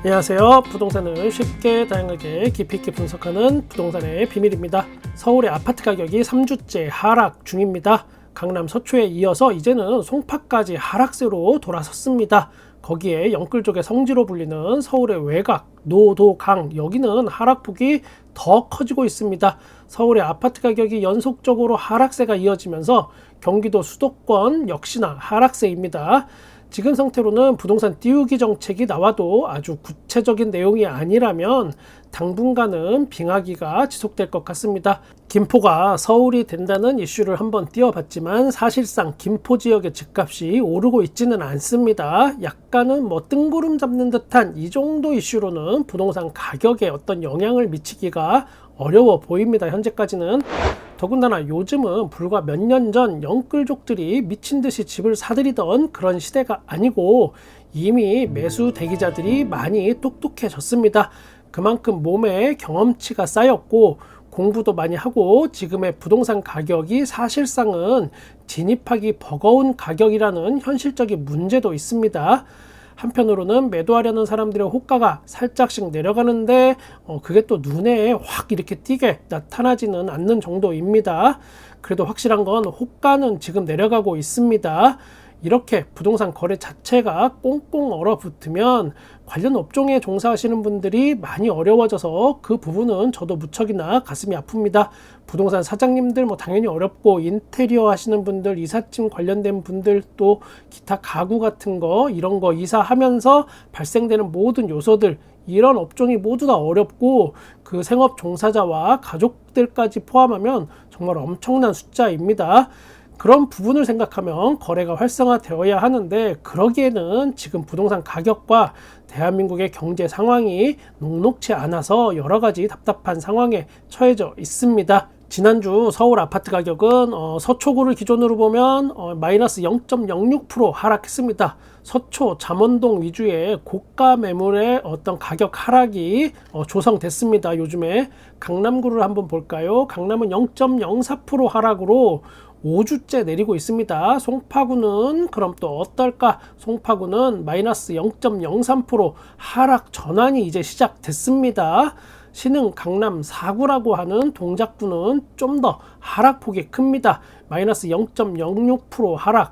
안녕하세요. 부동산을 쉽게 다양하게 깊이 있게 분석하는 부동산의 비밀입니다. 서울의 아파트 가격이 3주째 하락 중입니다. 강남 서초에 이어서 이제는 송파까지 하락세로 돌아섰습니다. 거기에 영끌족의 성지로 불리는 서울의 외곽, 노도강, 여기는 하락폭이 더 커지고 있습니다. 서울의 아파트 가격이 연속적으로 하락세가 이어지면서 경기도 수도권 역시나 하락세입니다. 지금 상태로는 부동산 띄우기 정책이 나와도 아주 구체적인 내용이 아니라면 당분간은 빙하기가 지속될 것 같습니다. 김포가 서울이 된다는 이슈를 한번 띄워봤지만 사실상 김포 지역의 집값이 오르고 있지는 않습니다. 약간은 뜬구름 잡는 듯한 이 정도 이슈로는 부동산 가격에 어떤 영향을 미치기가 어려워 보입니다. 현재까지는. 더군다나 요즘은 불과 몇 년 전 영끌족들이 미친듯이 집을 사들이던 그런 시대가 아니고 이미 매수 대기자들이 많이 똑똑해졌습니다. 그만큼 몸에 경험치가 쌓였고 공부도 많이 하고 지금의 부동산 가격이 사실상은 진입하기 버거운 가격이라는 현실적인 문제도 있습니다. 한편으로는 매도하려는 사람들의 호가가 살짝씩 내려가는데 그게 또 눈에 확 이렇게 띄게 나타나지는 않는 정도입니다. 그래도 확실한 건 호가는 지금 내려가고 있습니다. 이렇게 부동산 거래 자체가 꽁꽁 얼어붙으면 관련 업종에 종사하시는 분들이 많이 어려워져서 그 부분은 저도 무척이나 가슴이 아픕니다. 부동산 사장님들 당연히 어렵고 인테리어 하시는 분들, 이삿짐 관련된 분들, 또 기타 가구 같은 거 이런 거 이사하면서 발생되는 모든 요소들, 이런 업종이 모두 다 어렵고 그 생업 종사자와 가족들까지 포함하면 정말 엄청난 숫자입니다. 그런 부분을 생각하면 거래가 활성화되어야 하는데 그러기에는 지금 부동산 가격과 대한민국의 경제 상황이 녹록치 않아서 여러 가지 답답한 상황에 처해져 있습니다. 지난주 서울 아파트 가격은 서초구를 기준으로 보면 마이너스 0.06% 하락했습니다. 서초, 잠원동 위주의 고가 매물의 어떤 가격 하락이 조성됐습니다. 요즘에 강남구를 한번 볼까요? 강남은 0.04% 하락으로 5주째 내리고 있습니다. 송파구는 그럼 또 어떨까? 송파구는 마이너스 0.03% 하락 전환이 이제 시작됐습니다. 신흥 강남 4구라고 하는 동작구는 좀 더 하락폭이 큽니다. 마이너스 0.06% 하락.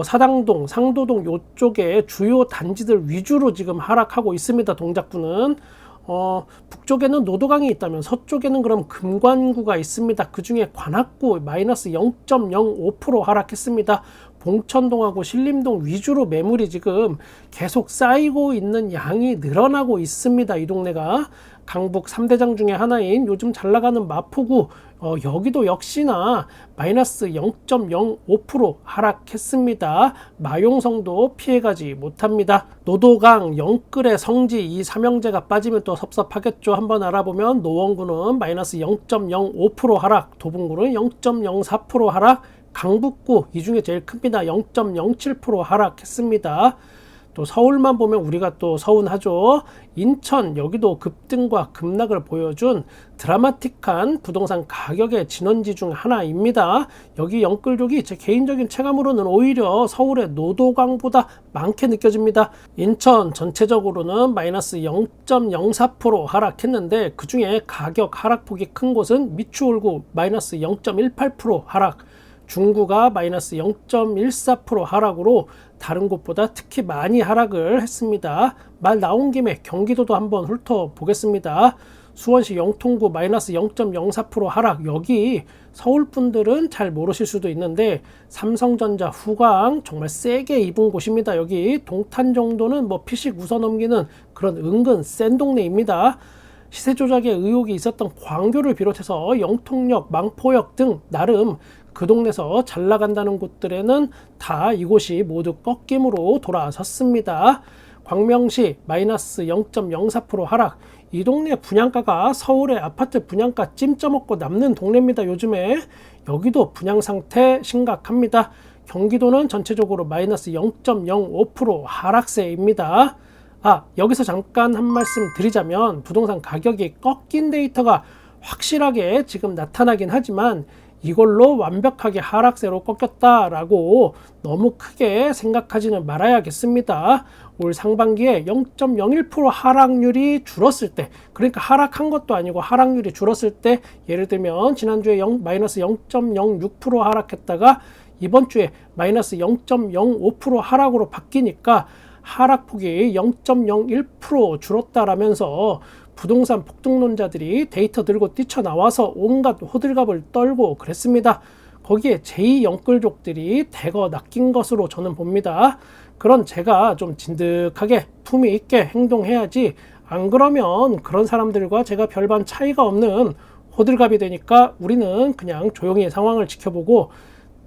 사당동, 상도동 요쪽에 주요 단지들 위주로 지금 하락하고 있습니다. 동작구는. 북쪽에는 노도강이 있다면 서쪽에는 그럼 금관구가 있습니다. 그 중에 관악구 마이너스 0.05% 하락했습니다. 봉천동하고 신림동 위주로 매물이 지금 계속 쌓이고 있는 양이 늘어나고 있습니다. 이 동네가. 강북 3대장 중에 하나인 요즘 잘 나가는 마포구 여기도 역시나 마이너스 0.05% 하락했습니다. 마용성도 피해가지 못합니다. 노도강, 영끌의 성지 이 삼형제가 빠지면 또 섭섭하겠죠. 한번 알아보면 노원구는 마이너스 0.05% 하락, 도봉구는 0.04% 하락, 강북구 이 중에 제일 큽니다. 0.07% 하락했습니다. 또 서울만 보면 우리가 또 서운하죠. 인천 여기도 급등과 급락을 보여준 드라마틱한 부동산 가격의 진원지 중 하나입니다. 여기 영끌족이 제 개인적인 체감으로는 오히려 서울의 노도강보다 많게 느껴집니다. 인천 전체적으로는 마이너스 0.04% 하락했는데 그 중에 가격 하락폭이 큰 곳은 미추홀구 마이너스 0.18% 하락, 중구가 마이너스 0.14% 하락으로 다른 곳보다 특히 많이 하락을 했습니다. 말 나온 김에 경기도도 한번 훑어보겠습니다. 수원시 영통구 마이너스 0.04% 하락. 여기 서울분들은 잘 모르실 수도 있는데 삼성전자 후광 정말 세게 입은 곳입니다. 여기 동탄 정도는 피식 웃어넘기는 그런 은근 센 동네입니다. 시세 조작의 의혹이 있었던 광교를 비롯해서 영통역, 망포역 등 나름 그 동네에서 잘 나간다는 곳들에는 다 이곳이 모두 꺾임으로 돌아섰습니다. 광명시 마이너스 0.04% 하락. 이 동네 분양가가 서울의 아파트 분양가 찜쪄먹고 남는 동네입니다. 요즘에 여기도 분양 상태 심각합니다. 경기도는 전체적으로 마이너스 0.05% 하락세입니다. 여기서 잠깐 한 말씀 드리자면 부동산 가격이 꺾인 데이터가 확실하게 지금 나타나긴 하지만 이걸로 완벽하게 하락세로 꺾였다라고 너무 크게 생각하지는 말아야겠습니다. 올 상반기에 0.01% 하락률이 줄었을 때, 그러니까 하락한 것도 아니고 하락률이 줄었을 때, 예를 들면 지난주에 마이너스 0.06% 하락했다가 이번 주에 마이너스 0.05% 하락으로 바뀌니까 하락폭이 0.01% 줄었다라면서 부동산 폭등론자들이 데이터 들고 뛰쳐나와서 온갖 호들갑을 떨고 그랬습니다. 거기에 제2영끌족들이 대거 낚인 것으로 저는 봅니다. 그런 제가 좀 진득하게 품위 있게 행동해야지, 안 그러면 그런 사람들과 제가 별반 차이가 없는 호들갑이 되니까 우리는 그냥 조용히 상황을 지켜보고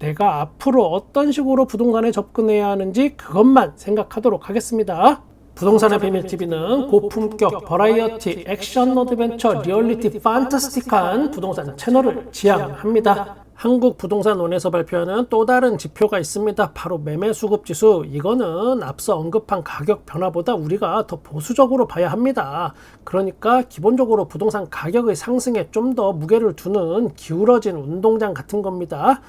내가 앞으로 어떤 식으로 부동산에 접근해야 하는지 그것만 생각하도록 하겠습니다. 부동산의 비밀TV는 고품격 버라이어티 액션 어드벤처 리얼리티 판타스틱한 부동산 채널을 지향합니다. 한국부동산원에서 발표하는 또 다른 지표가 있습니다. 바로 매매수급지수. 이거는 앞서 언급한 가격 변화보다 우리가 더 보수적으로 봐야 합니다. 그러니까 기본적으로 부동산 가격의 상승에 좀 더 무게를 두는 기울어진 운동장 같은 겁니다.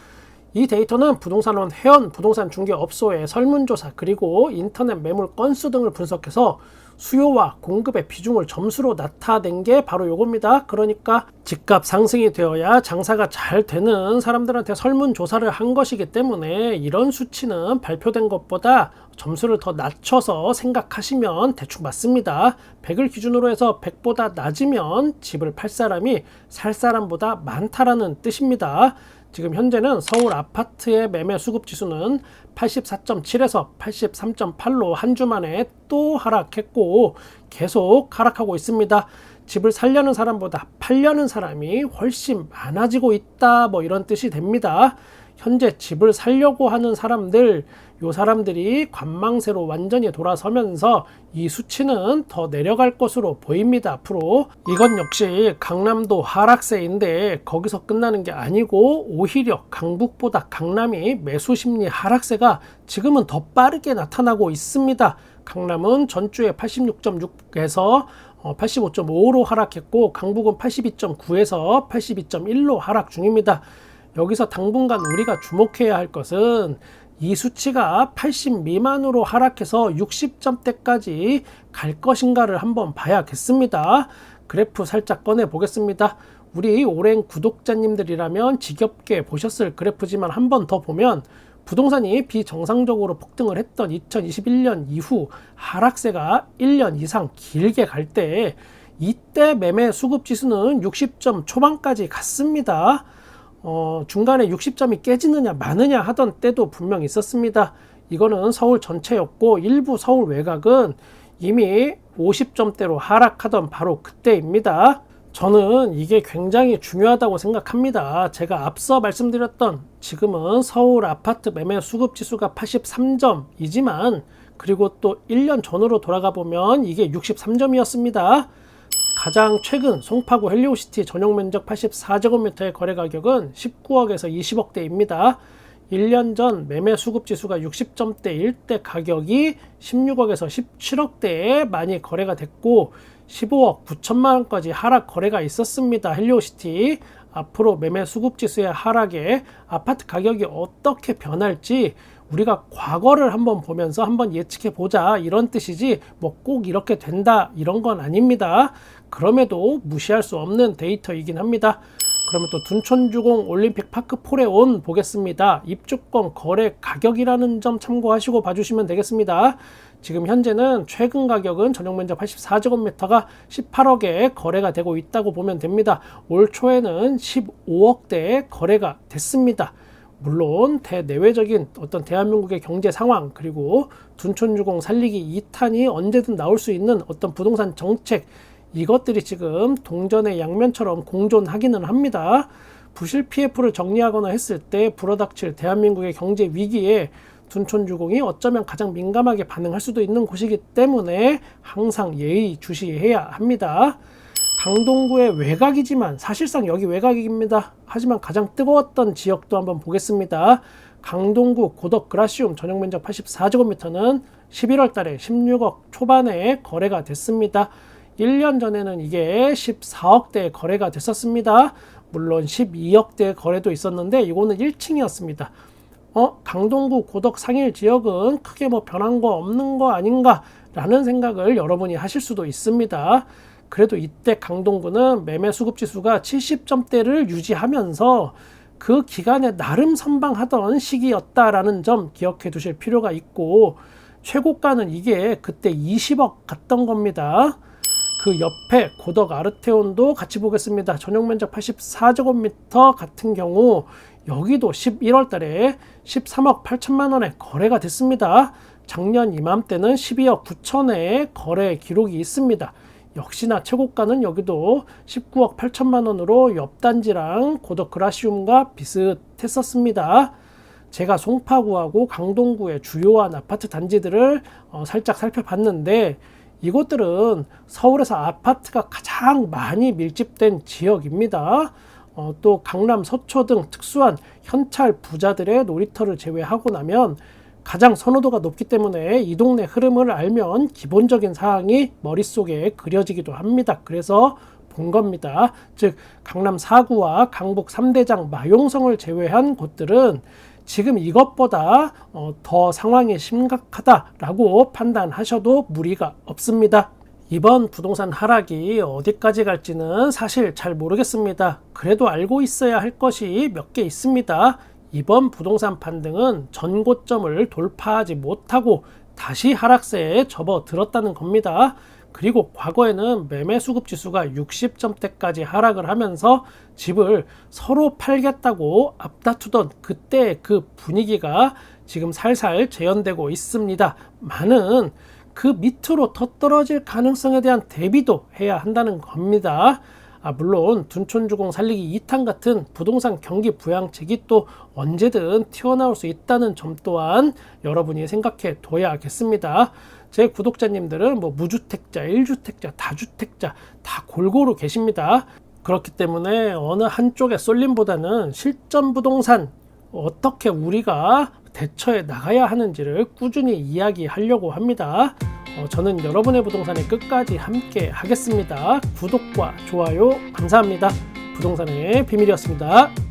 이 데이터는 부동산원 회원 부동산 중개업소의 설문조사 그리고 인터넷 매물 건수 등을 분석해서 수요와 공급의 비중을 점수로 나타낸 게 바로 요겁니다. 그러니까 집값 상승이 되어야 장사가 잘 되는 사람들한테 설문조사를 한 것이기 때문에 이런 수치는 발표된 것보다 점수를 더 낮춰서 생각하시면 대충 맞습니다. 100을 기준으로 해서 100보다 낮으면 집을 팔 사람이 살 사람보다 많다라는 뜻입니다. 지금 현재는 서울 아파트의 매매 수급 지수는 84.7에서 83.8로 한 주 만에 또 하락했고 계속 하락하고 있습니다. 집을 살려는 사람보다 팔려는 사람이 훨씬 많아지고 있다, 뭐 이런 뜻이 됩니다. 현재 집을 살려고 하는 사람들, 요 사람들이 관망세로 완전히 돌아서면서 이 수치는 더 내려갈 것으로 보입니다. 앞으로 이건 역시 강남도 하락세인데 거기서 끝나는 게 아니고 오히려 강북보다 강남이 매수 심리 하락세가 지금은 더 빠르게 나타나고 있습니다. 강남은 전주에 86.6에서 85.5로 하락했고 강북은 82.9에서 82.1로 하락 중입니다. 여기서 당분간 우리가 주목해야 할 것은 이 수치가 80 미만으로 하락해서 60점대까지 갈 것인가를 한번 봐야겠습니다. 그래프 살짝 꺼내 보겠습니다. 우리 오랜 구독자님들이라면 지겹게 보셨을 그래프지만 한 번 더 보면 부동산이 비정상적으로 폭등을 했던 2021년 이후 하락세가 1년 이상 길게 갈 때 이때 매매 수급 지수는 60점 초반까지 갔습니다. 중간에 60점이 깨지느냐 마느냐 하던 때도 분명 있었습니다. 이거는 서울 전체였고 일부 서울 외곽은 이미 50점대로 하락하던 바로 그때입니다. 저는 이게 굉장히 중요하다고 생각합니다. 제가 앞서 말씀드렸던 지금은 서울 아파트 매매 수급 지수가 83점이지만 그리고 또 1년 전으로 돌아가 보면 이게 63점이었습니다. 가장 최근 송파구 헬리오시티 전용 면적 84제곱미터의 거래 가격은 19억에서 20억대입니다. 1년 전 매매 수급 지수가 60점대일 때 가격이 16억에서 17억대에 많이 거래가 됐고 15억 9천만 원까지 하락 거래가 있었습니다. 헬리오시티. 앞으로 매매 수급 지수의 하락에 아파트 가격이 어떻게 변할지 우리가 과거를 한번 보면서 한번 예측해 보자, 이런 뜻이지 뭐 꼭 이렇게 된다 이런 건 아닙니다. 그럼에도 무시할 수 없는 데이터이긴 합니다. 그러면 또 둔촌주공 올림픽 파크 포레온 보겠습니다. 입주권 거래 가격이라는 점 참고하시고 봐주시면 되겠습니다. 지금 현재는 최근 가격은 전용 면적 84제곱미터가 18억에 거래가 되고 있다고 보면 됩니다. 올 초에는 15억대에 거래가 됐습니다. 물론 대내외적인 어떤 대한민국의 경제 상황 그리고 둔촌주공 살리기 2탄이 언제든 나올 수 있는 어떤 부동산 정책, 이것들이 지금 동전의 양면처럼 공존하기는 합니다. 부실 PF를 정리하거나 했을 때 불어닥칠 대한민국의 경제 위기에 둔촌주공이 어쩌면 가장 민감하게 반응할 수도 있는 곳이기 때문에 항상 예의 주시해야 합니다. 강동구의 외곽이지만 사실상 여기 외곽입니다. 하지만 가장 뜨거웠던 지역도 한번 보겠습니다. 강동구 고덕 그라시움 전용 면적 84제곱미터는 11월 달에 16억 초반에 거래가 됐습니다. 1년 전에는 이게 14억대에 거래가 됐었습니다. 물론 12억대 거래도 있었는데 이거는 1층이었습니다. 강동구 고덕 상일 지역은 크게 뭐 변한 거 없는 거 아닌가 라는 생각을 여러분이 하실 수도 있습니다. 그래도 이때 강동구는 매매 수급 지수가 70점대를 유지하면서 그 기간에 나름 선방하던 시기였다라는 점 기억해 두실 필요가 있고, 최고가는 이게 그때 20억 갔던 겁니다. 그 옆에 고덕 아르테온도 같이 보겠습니다. 전용 면적 84제곱미터 같은 경우 여기도 11월 달에 13억 8천만 원에 거래가 됐습니다. 작년 이맘때는 12억 9천에 거래 기록이 있습니다. 역시나 최고가는 여기도 19억 8천만 원으로 옆 단지랑 고덕 그라시움과 비슷했었습니다. 제가 송파구하고 강동구의 주요한 아파트 단지들을 살짝 살펴봤는데 이곳들은 서울에서 아파트가 가장 많이 밀집된 지역입니다. 또 강남 서초 등 특수한 현찰 부자들의 놀이터를 제외하고 나면 가장 선호도가 높기 때문에 이 동네 흐름을 알면 기본적인 사항이 머릿속에 그려지기도 합니다. 그래서 본 겁니다. 즉 강남 4구와 강북 3대장 마용성을 제외한 곳들은 지금 이것보다 더 상황이 심각하다라고 판단하셔도 무리가 없습니다. 이번 부동산 하락이 어디까지 갈지는 사실 잘 모르겠습니다. 그래도 알고 있어야 할 것이 몇 개 있습니다. 이번 부동산 반등은 전고점을 돌파하지 못하고 다시 하락세에 접어들었다는 겁니다. 그리고 과거에는 매매 수급 지수가 60점대까지 하락을 하면서 집을 서로 팔겠다고 앞다투던 그때 그 분위기가 지금 살살 재현되고 있습니다. 많은 그 밑으로 더 떨어질 가능성에 대한 대비도 해야 한다는 겁니다. 물론 둔촌주공 살리기 2탄 같은 부동산 경기 부양책이 또 언제든 튀어나올 수 있다는 점 또한 여러분이 생각해 둬야겠습니다. 제 구독자님들은 뭐 무주택자, 1주택자, 다주택자 다 골고루 계십니다. 그렇기 때문에 어느 한쪽의 쏠림보다는 실전 부동산 어떻게 우리가 대처해 나가야 하는지를 꾸준히 이야기하려고 합니다. 저는 여러분의 부동산에 끝까지 함께 하겠습니다. 구독과 좋아요 감사합니다. 부동산의 비밀이었습니다.